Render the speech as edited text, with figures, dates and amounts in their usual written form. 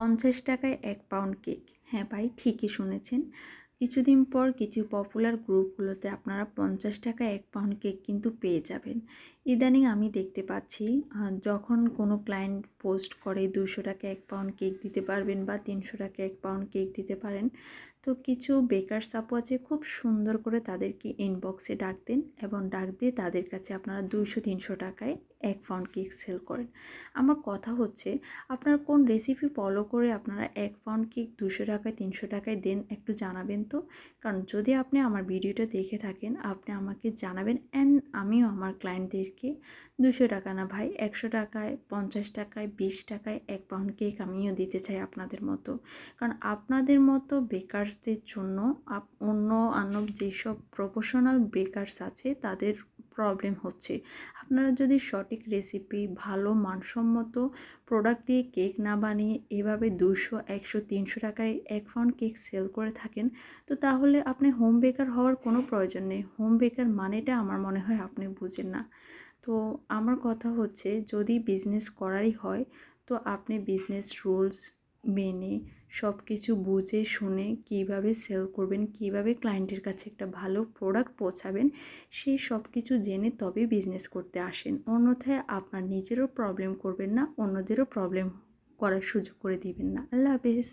৳৫০ য় ১ pound cake. হ্যাঁ ভাই, ঠিকই শুনেছেন। কিছুদিন পর কিছু পপুলার গ্রুপগুলোতে আপনারা ৳৫০ য় ১ পাউন্ড কেক কিন্তু পেয়ে যাবেন। ইদানিং আমি দেখতে পাচ্ছি যখন কোনো ক্লায়েন্ট পোস্ট করে ৳২০০ য় ১ পাউন্ড কেক দিতে পারবেন বা ৳৩০০ য় ১ পাউন্ড কেক দিতে পারেন। তো কিছু বেকারস আপু আছে, খুব সুন্দর করে তাদেরকে ইনবক্সে ডাক দেন এবং ডাক দিয়ে তাদের কাছে আপনারা ৳২০০-৩০০ য় ১ পাউন্ড কেক সেল করেন। আমার কথা হচ্ছে, আপনারা কোন রেসিপি ফলো করে আপনারা ১ পাউন্ড কেক ৳২০০ ৳৩০০ দেন, একটু জানাবেন তো। কারণ যদি আপনি আমার ভিডিওটা দেখে থাকেন, আপনি আমাকে জানাবেন অ্যান্ড আমিও আমার ক্লায়েন্টদেরকে ৳২০০ না ভাই, ৳১০০ ৳৫০ ৳২০ ১ পাউন্ড কেক আমিও দিতে চাই আপনাদের মতো। কারণ আপনাদের মতো বেকারসদের জন্য অন্যান্য যেসব প্রফেশনাল বেকারস আছে তাদের প্রবলেম হচ্ছে। আপনারা যদি সঠিক রেসিপি, ভালো মানসম্মত প্রোডাক্ট দিয়ে কেক না বানিয়ে এভাবে ২০০, ১০০, ৳৩০০ য় ১ পাউন্ড কেক সেল করে থাকেন, তো তাহলে আপনি হোম বেকার হওয়ার কোনো প্রয়োজন নেই। হোম বেকার মানেটা আমার মনে হয় আপনি বুঝেন না। তো আমার কথা হচ্ছে, যদি বিজনেস করারই হয় তো আপনি বিজনেস রুলস মেনে সব কিছু বুঝে শুনে কীভাবে সেল করবেন, কীভাবে ক্লায়েন্টের কাছে একটা ভালো প্রোডাক্ট পৌঁছাবেন, সেই সব কিছু জেনে তবেই বিজনেস করতে আসেন। অন্যথায় আপনার নিজেরও প্রবলেম করবেন না, অন্যদেরও প্রবলেম করার সুযোগ করে দিবেন না। আল্লাহ হাফেজ।